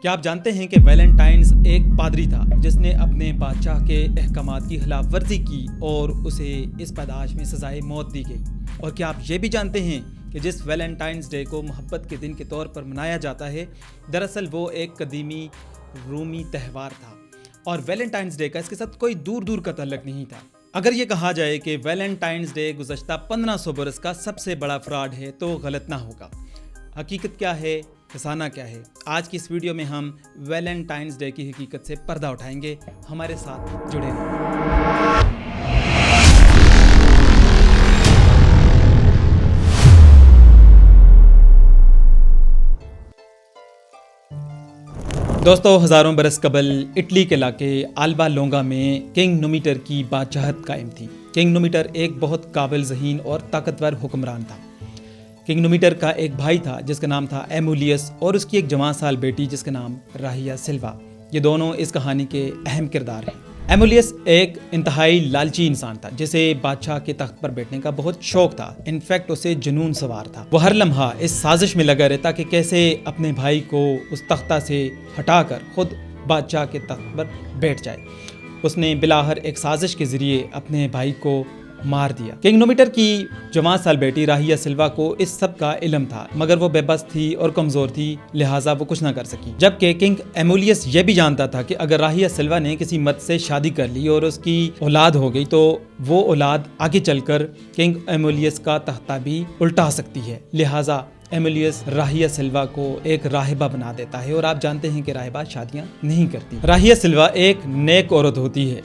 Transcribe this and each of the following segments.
کیا آپ جانتے ہیں کہ ویلنٹائنز ایک پادری تھا جس نے اپنے بادشاہ کے احکامات کی خلاف ورزی کی اور اسے اس پیدائش میں سزائے موت دی گئی؟ اور کیا آپ یہ بھی جانتے ہیں کہ جس ویلنٹائنز ڈے کو محبت کے دن کے طور پر منایا جاتا ہے، دراصل وہ ایک قدیمی رومی تہوار تھا اور ویلنٹائنز ڈے کا اس کے ساتھ کوئی دور دور کا تعلق نہیں تھا۔ اگر یہ کہا جائے کہ ویلنٹائنز ڈے گزشتہ 1500 برس کا سب سے بڑا فراڈ ہے تو غلط نہ ہوگا۔ حقیقت کیا ہے، فسانہ کیا ہے؟ آج کی اس ویڈیو میں ہم ویلنٹائنز ڈے کی حقیقت سے پردہ اٹھائیں گے۔ ہمارے ساتھ جڑے رہیں۔ دوستو، ہزاروں برس قبل اٹلی کے علاقے آلبا لونگا میں کنگ نومیٹر کی بادشاہت قائم تھی۔ کنگ نومیٹر ایک بہت قابل ذہین اور طاقتور حکمران تھا۔ کنگ نومیٹر کا ایک بھائی تھا جس کا نام تھا ایمولیس اور اس کی ایک جوان سال بیٹی جس کا نام راہیا سلوا۔ یہ دونوں اس کہانی کے اہم کردار ہیں۔ ایمولیس ایک انتہائی لالچی انسان تھا جسے بادشاہ کے تخت پر بیٹھنے کا بہت شوق تھا۔ انفیکٹ اسے جنون سوار تھا۔ وہ ہر لمحہ اس سازش میں لگا رہتا کہ کیسے اپنے بھائی کو اس تختہ سے ہٹا کر خود بادشاہ کے تخت پر بیٹھ جائے۔ اس نے بلاخر ایک سازش کے ذریعے اپنے بھائی کو مار دیا۔ کنگ نومیٹر کی جوان سال بیٹی راہیا سلوا کو اس سب کا علم تھا، مگر وہ بے بس تھی اور کمزور تھی، لہٰذا وہ کچھ نہ کر سکی۔ جبکہ کنگ ایمولیس یہ بھی جانتا تھا کہ اگر راہیا سلوا نے کسی مرد سے شادی کر لی اور اس کی اولاد ہو گئی تو وہ اولاد آگے چل کر کنگ ایمولیس کا تختہ بھی الٹا سکتی ہے، لہٰذا ایمولیس راہیا سلوا کو ایک راہبہ بنا دیتا ہے۔ اور آپ جانتے ہیں کہ راہبہ شادیاں نہیں کرتی۔ راہیا سلوا ایک نیک عورت ہوتی ہے۔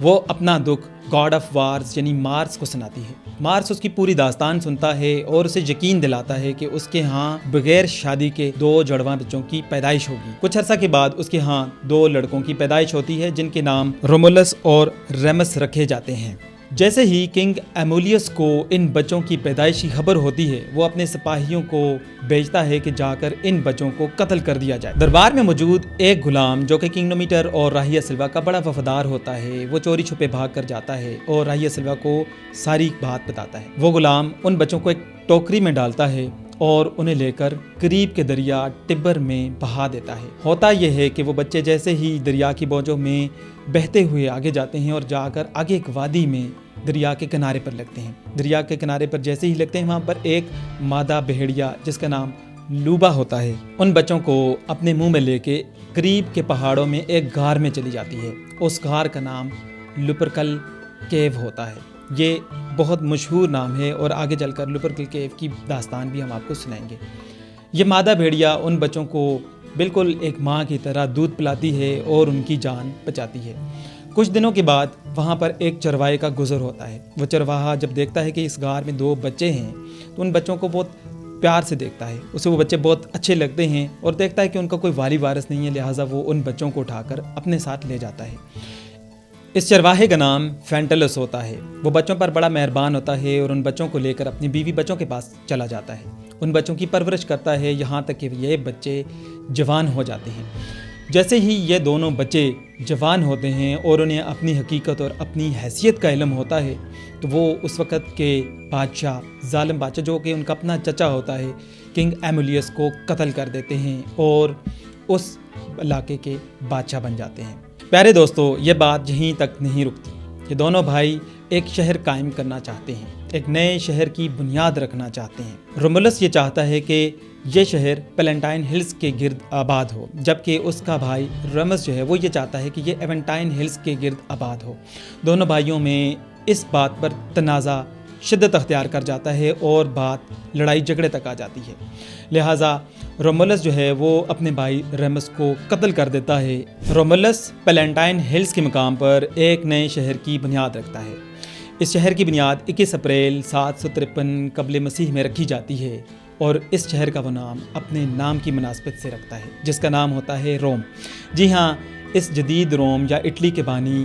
وہ اپنا دکھ گاڈ آف وارز یعنی مارس کو سناتی ہے۔ مارس اس کی پوری داستان سنتا ہے اور اسے یقین دلاتا ہے کہ اس کے ہاں بغیر شادی کے 2 جڑواں بچوں کی پیدائش ہوگی۔ کچھ عرصہ کے بعد اس کے ہاں 2 لڑکوں کی پیدائش ہوتی ہے جن کے نام رومولس اور ریمس رکھے جاتے ہیں۔ جیسے ہی کنگ ایمولیس کو ان بچوں کی پیدائش کی خبر ہوتی ہے، وہ اپنے سپاہیوں کو بھیجتا ہے کہ جا کر ان بچوں کو قتل کر دیا جائے۔ دربار میں موجود ایک غلام جو کہ کنگ نومیٹر اور راہیا سلوا کا بڑا وفادار ہوتا ہے، وہ چوری چھپے بھاگ کر جاتا ہے اور راہیا سلوا کو ساری بات بتاتا ہے۔ وہ غلام ان بچوں کو ایک ٹوکری میں ڈالتا ہے اور انہیں لے کر قریب کے دریا ٹبر میں بہا دیتا ہے۔ ہوتا یہ ہے کہ وہ بچے جیسے ہی دریا کی موجوں میں بہتے ہوئے آگے جاتے ہیں اور جا کر آگے ایک وادی میں دریا کے کنارے پر لگتے ہیں۔ دریا کے کنارے پر جیسے ہی لگتے ہیں، وہاں پر ایک مادہ بھیڑیا جس کا نام لوبا ہوتا ہے، ان بچوں کو اپنے منہ میں لے کے قریب کے پہاڑوں میں ایک غار میں چلی جاتی ہے۔ اس غار کا نام لوپرکل کیو ہوتا ہے۔ یہ بہت مشہور نام ہے اور آگے چل کر لوپرکل کیو کی داستان بھی ہم آپ کو سنائیں گے۔ یہ مادہ بھیڑیا ان بچوں کو بالکل ایک ماں کی طرح دودھ پلاتی ہے اور ان کی جان بچاتی ہے۔ کچھ دنوں کے بعد وہاں پر ایک چرواہے کا گزر ہوتا ہے۔ وہ چرواہا جب دیکھتا ہے کہ اس غار میں 2 بچے ہیں تو ان بچوں کو بہت پیار سے دیکھتا ہے۔ اسے وہ بچے بہت اچھے لگتے ہیں اور دیکھتا ہے کہ ان کا کوئی والی وارث نہیں ہے، لہٰذا وہ ان بچوں کو اٹھا کر اپنے ساتھ لے جاتا ہے۔ اس چرواہے کا نام فینٹلس ہوتا ہے۔ وہ بچوں پر بڑا مہربان ہوتا ہے اور ان بچوں کو لے کر اپنی بیوی بچوں کے پاس چلا جاتا ہے۔ ان بچوں کی پرورش کرتا ہے یہاں تک کہ یہ بچے جوان ہو جاتے ہیں۔ جیسے ہی یہ دونوں بچے جوان ہوتے ہیں اور انہیں اپنی حقیقت اور اپنی حیثیت کا علم ہوتا ہے تو وہ اس وقت کے بادشاہ، ظالم بادشاہ جو کہ ان کا اپنا چچا ہوتا ہے، کنگ ایمولیس کو قتل کر دیتے ہیں اور اس علاقے کے بادشاہ بن جاتے ہیں۔ پیارے دوستو، یہ بات یہیں تک نہیں رکتی۔ یہ دونوں بھائی ایک شہر قائم کرنا چاہتے ہیں، ایک نئے شہر کی بنیاد رکھنا چاہتے ہیں۔ رومولس یہ چاہتا ہے کہ یہ شہر پیلنٹائن ہلز کے گرد آباد ہو، جبکہ اس کا بھائی ریمس جو ہے وہ یہ چاہتا ہے کہ یہ ایونٹائن ہلز کے گرد آباد ہو۔ دونوں بھائیوں میں اس بات پر تنازع شدت اختیار کر جاتا ہے اور بات لڑائی جھگڑے تک آ جاتی ہے، لہٰذا رومولس جو ہے وہ اپنے بھائی ریمس کو قتل کر دیتا ہے۔ رومولس پیلنٹائن ہلز کے مقام پر ایک نئے شہر کی بنیاد رکھتا ہے۔ اس شہر کی بنیاد 21 اپریل 753 قبل مسیح میں رکھی جاتی ہے اور اس شہر کا وہ نام اپنے نام کی مناسبت سے رکھتا ہے جس کا نام ہوتا ہے روم۔ جی ہاں، اس جدید روم یا اٹلی کے بانی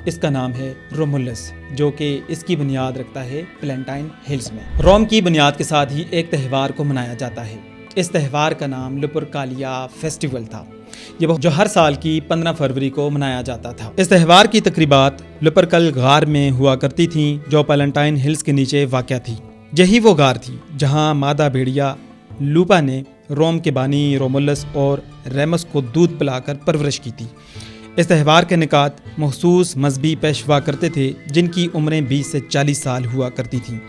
اس کا نام ہے رومولس، جو کہ اس کی بنیاد رکھتا ہے پیلنٹائن ہلز میں۔ روم کی بنیاد کے ساتھ ہی ایک تہوار کو منایا جاتا ہے۔ اس تہوار کا نام لوپرکالیا فیسٹیول تھا، جو ہر سال کی 15 فروری کو منایا جاتا تھا۔ اس تہوار کی تقریبات لوپرکل غار میں ہوا کرتی تھیں جو پیلنٹائن ہلز کے نیچے واقع تھی۔ یہی وہ غار تھی جہاں مادہ بھیڑیا لوپا نے روم کے بانی رومولس اور ریمس کو دودھ پلا کر پرورش کی تھی۔ اس تہوار کے انعقاد مخصوص مذہبی پیشوا کرتے تھے جن کی عمریں 20 سے 40 سال ہوا کرتی تھیں،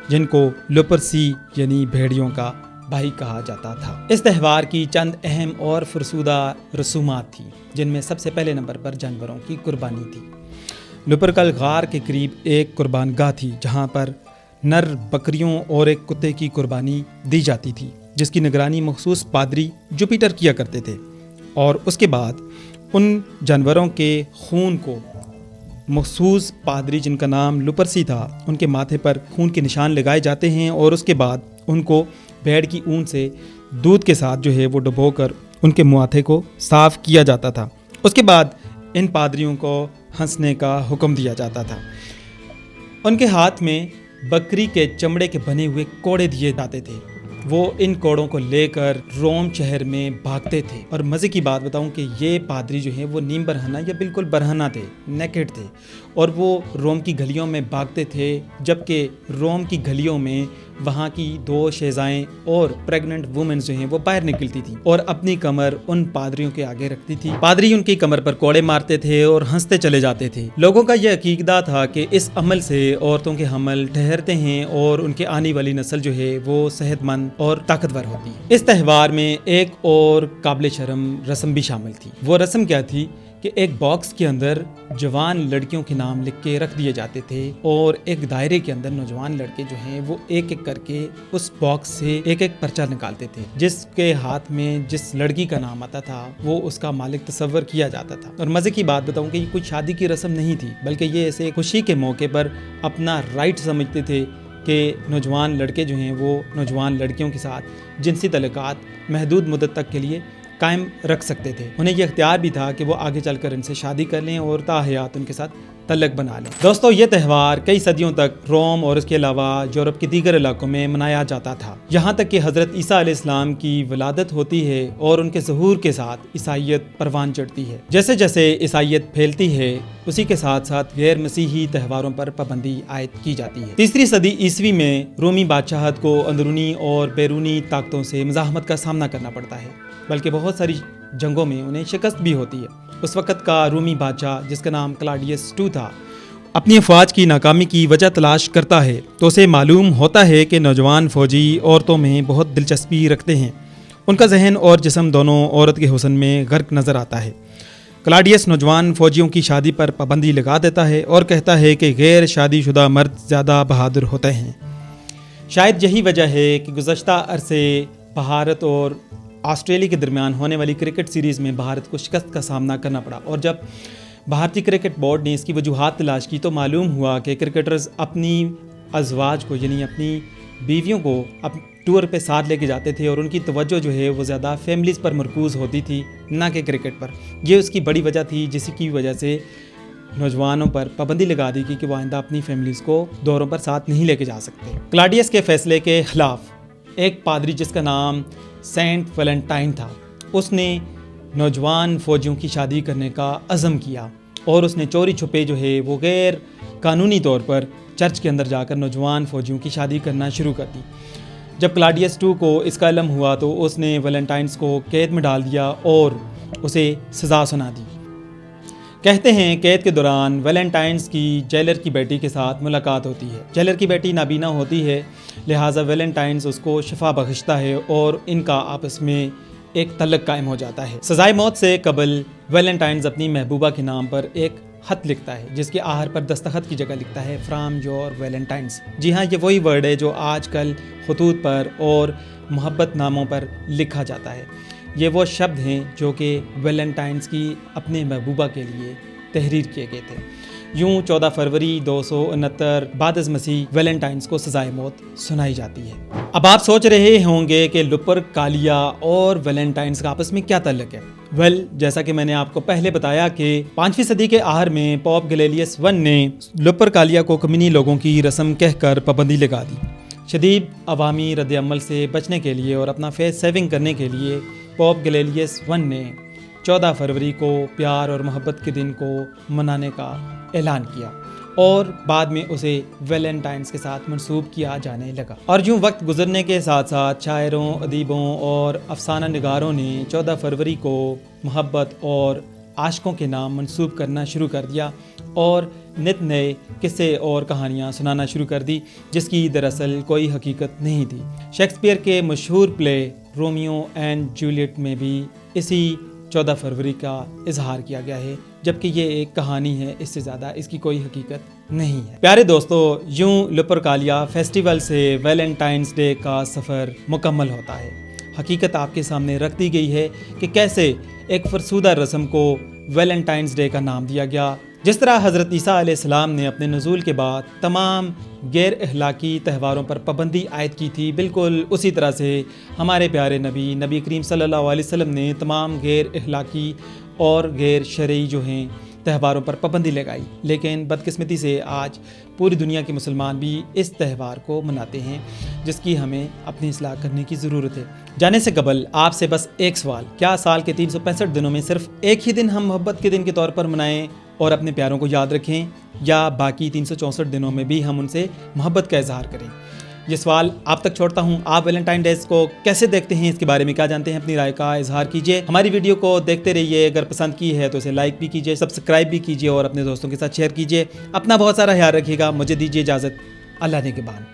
جن کو لوپرسی یعنی بھیڑیوں کا بھائی کہا جاتا تھا۔ اس تہوار کی چند اہم اور فرسودہ رسومات تھیں جن میں سب سے پہلے نمبر پر جانوروں کی قربانی تھی۔ لوپرکل غار کے قریب ایک قربان گاہ تھی جہاں پر نر بکریوں اور ایک کتے کی قربانی دی جاتی تھی، جس کی نگرانی مخصوص پادری جوپیٹر کیا کرتے تھے، اور اس کے بعد ان جانوروں کے خون کو مخصوص پادری جن کا نام لوپرسی تھا ان کے ماتھے پر خون کے نشان لگائے جاتے ہیں، اور اس کے بعد ان کو بھیڑ کی اون سے دودھ کے ساتھ جو ہے وہ ڈبو کر ان کے ماتھے کو صاف کیا جاتا تھا۔ اس کے بعد ان پادریوں کو ہنسنے کا حکم دیا جاتا تھا۔ ان کے ہاتھ میں بکری کے چمڑے کے بنے ہوئے کوڑے دیے جاتے تھے۔ وہ ان کوڑوں کو لے کر روم شہر میں بھاگتے تھے، اور مزے کی بات بتاؤں کہ یہ پادری جو ہیں وہ نیم برہنہ یا بالکل برہنہ تھے، نیکڈ تھے، اور وہ روم کی گلیوں میں بھاگتے تھے، جبکہ روم کی گلیوں میں وہاں کی 2 شہزائیں اور پریگننٹ وومنز جو ہیں وہ باہر نکلتی تھیں اور اپنی کمر ان پادریوں کے آگے رکھتی تھی۔ پادری ان کی کمر پر کوڑے مارتے تھے اور ہنستے چلے جاتے تھے۔ لوگوں کا یہ عقیدہ تھا کہ اس عمل سے عورتوں کے حمل ٹھہرتے ہیں اور ان کے آنے والی نسل جو ہے وہ صحت مند اور طاقتور ہوتی ہے۔ اس تہوار میں ایک اور قابل شرم رسم بھی شامل تھی۔ وہ رسم کیا تھی کہ ایک باکس کے اندر جوان لڑکیوں کے نام لکھ کے رکھ دیے جاتے تھے، اور ایک دائرے کے اندر نوجوان لڑکے جو ہیں وہ ایک ایک کر کے اس باکس سے ایک ایک پرچہ نکالتے تھے، جس کے ہاتھ میں جس لڑکی کا نام آتا تھا وہ اس کا مالک تصور کیا جاتا تھا۔ اور مزے کی بات بتاؤں کہ یہ کوئی شادی کی رسم نہیں تھی، بلکہ یہ ایسے خوشی کے موقع پر اپنا رائٹ سمجھتے تھے کہ نوجوان لڑکے جو ہیں وہ نوجوان لڑکیوں کے ساتھ جنسی تعلقات محدود مدت تک کے لیے قائم رکھ سکتے تھے۔ انہیں یہ اختیار بھی تھا کہ وہ آگے چل کر ان سے شادی کر لیں اور تا حیات ان کے ساتھ تعلق بنا لیں۔ دوستو، یہ تہوار کئی صدیوں تک روم اور اس کے علاوہ یورپ کے دیگر علاقوں میں منایا جاتا تھا، یہاں تک کہ حضرت عیسیٰ علیہ السلام کی ولادت ہوتی ہے اور ان کے ظہور کے ساتھ عیسائیت پروان چڑھتی ہے۔ جیسے جیسے عیسائیت پھیلتی ہے اسی کے ساتھ ساتھ غیر مسیحی تہواروں پر پابندی عائد کی جاتی ہے۔ 3 صدی عیسوی میں رومی بادشاہت کو اندرونی اور بیرونی طاقتوں سے مزاحمت کا سامنا کرنا پڑتا ہے، بلکہ بہت ساری جنگوں میں انہیں شکست بھی ہوتی ہے۔ اس وقت کا رومی بادشاہ جس کا نام کلاڈیس II تھا، اپنی افواج کی ناکامی کی وجہ تلاش کرتا ہے تو اسے معلوم ہوتا ہے کہ نوجوان فوجی عورتوں میں بہت دلچسپی رکھتے ہیں۔ ان کا ذہن اور جسم دونوں عورت کے حسن میں غرق نظر آتا ہے۔ کلاڈیس نوجوان فوجیوں کی شادی پر پابندی لگا دیتا ہے اور کہتا ہے کہ غیر شادی شدہ مرد زیادہ بہادر ہوتے ہیں۔ شاید یہی وجہ ہے کہ گزشتہ عرصے بھارت اور آسٹریلیا کے درمیان ہونے والی کرکٹ سیریز میں بھارت کو شکست کا سامنا کرنا پڑا، اور جب بھارتی کرکٹ بورڈ نے اس کی وجوہات تلاش کی تو معلوم ہوا کہ کرکٹرز اپنی ازواج کو یعنی اپنی بیویوں کو ٹور پہ ساتھ لے کے جاتے تھے، اور ان کی توجہ جو ہے وہ زیادہ فیملیز پر مرکوز ہوتی تھی نہ کہ کرکٹ پر۔ یہ اس کی بڑی وجہ تھی جس کی وجہ سے نوجوانوں پر پابندی لگا دی گئی کہ وہ آئندہ اپنی فیملیز کو دوروں پر ساتھ نہیں لے کے جا سکتے۔ کلاڈیس کے فیصلے کے خلاف ایک پادری جس کا نام سینٹ ویلنٹائن تھا، اس نے نوجوان فوجیوں کی شادی کرنے کا عزم کیا، اور اس نے چوری چھپے جو ہے وہ غیر قانونی طور پر چرچ کے اندر جا کر نوجوان فوجیوں کی شادی کرنا شروع کر دی۔ جب کلاڈیس II کو اس کا علم ہوا تو اس نے ویلنٹائنس کو قید میں ڈال دیا اور اسے سزا سنا دی۔ کہتے ہیں قید کے دوران ویلنٹائنس کی جیلر کی بیٹی کے ساتھ ملاقات ہوتی ہے۔ جیلر کی بیٹی نابینا ہوتی ہے، لہٰذا ویلنٹائنس اس کو شفا بخشتا ہے اور ان کا آپس میں ایک تعلق قائم ہو جاتا ہے۔ سزائے موت سے قبل ویلنٹائنس اپنی محبوبہ کے نام پر ایک خط لکھتا ہے جس کے آخر پر دستخط کی جگہ لکھتا ہے فرام یور ویلنٹائنس۔ جی ہاں، یہ وہی ورڈ ہے جو آج کل خطوط پر اور محبت ناموں پر لکھا جاتا ہے۔ یہ وہ شبد ہیں جو کہ ویلنٹائنس کی اپنے محبوبہ کے لیے تحریر کیے گئے تھے۔ یوں 14 فروری 269 بعد از مسیح ویلنٹائنس کو سزائے موت سنائی جاتی ہے۔ اب آپ سوچ رہے ہوں گے کہ لوپرکالیا اور ویلنٹائنس کا آپس میں کیا تعلق ہے؟ جیسا کہ میں نے آپ کو پہلے بتایا کہ 5ویں صدی کے آخر میں پوپ گلیلیس I نے لوپرکالیا کو کمیونی لوگوں کی رسم کہہ کر پابندی لگا دی۔ شدید عوامی رد عمل سے بچنے کے لیے اور اپنا فیس سیونگ کرنے کے لیے پوپ گلیلیس I نے 14 فروری کو پیار اور محبت کے دن کو منانے کا اعلان کیا، اور بعد میں اسے ویلنٹائنس کے ساتھ منسوب کیا جانے لگا۔ اور یوں وقت گزرنے کے ساتھ ساتھ شاعروں، ادیبوں اور افسانہ نگاروں نے 14 فروری کو محبت اور عاشقوں کے نام منسوب کرنا شروع کر دیا اور نت نئے قصے اور کہانیاں سنانا شروع کر دی جس کی دراصل کوئی حقیقت نہیں تھی۔ شیکسپیئر کے مشہور پلے رومیو اینڈ جولیٹ میں بھی اسی 14 فروری کا اظہار کیا گیا ہے، جبکہ یہ ایک کہانی ہے، اس سے زیادہ اس کی کوئی حقیقت نہیں ہے۔ پیارے دوستو، یوں لپرکالیا فیسٹیول سے ویلنٹائنس ڈے کا سفر مکمل ہوتا ہے۔ حقیقت آپ کے سامنے رکھ دی گئی ہے کہ کیسے ایک فرسودہ رسم کو ویلنٹائنس ڈے کا نام دیا گیا۔ جس طرح حضرت عیسیٰ علیہ السلام نے اپنے نزول کے بعد تمام غیر اخلاقی تہواروں پر پابندی عائد کی تھی، بالکل اسی طرح سے ہمارے پیارے نبی کریم صلی اللہ علیہ وسلم نے تمام غیر اخلاقی اور غیر شرعی جو ہیں تہواروں پر پابندی لگائی۔ لیکن بدقسمتی سے آج پوری دنیا کے مسلمان بھی اس تہوار کو مناتے ہیں، جس کی ہمیں اپنی اصلاح کرنے کی ضرورت ہے۔ جانے سے قبل آپ سے بس ایک سوال، کیا سال کے 365 دنوں میں صرف ایک ہی دن ہم محبت کے دن کے طور پر منائیں اور اپنے پیاروں کو یاد رکھیں، یا باقی 364 دنوں میں بھی ہم ان سے محبت کا اظہار کریں؟ یہ سوال آپ تک چھوڑتا ہوں۔ آپ ویلنٹائن ڈیز کو کیسے دیکھتے ہیں، اس کے بارے میں کیا جانتے ہیں، اپنی رائے کا اظہار کیجیے۔ ہماری ویڈیو کو دیکھتے رہیے، اگر پسند کی ہے تو اسے لائک بھی کیجیے، سبسکرائب بھی کیجیے اور اپنے دوستوں کے ساتھ شیئر کیجیے۔ اپنا بہت سارا خیال رکھیے گا۔ مجھے دیجیے اجازت، اللہ نگہبان۔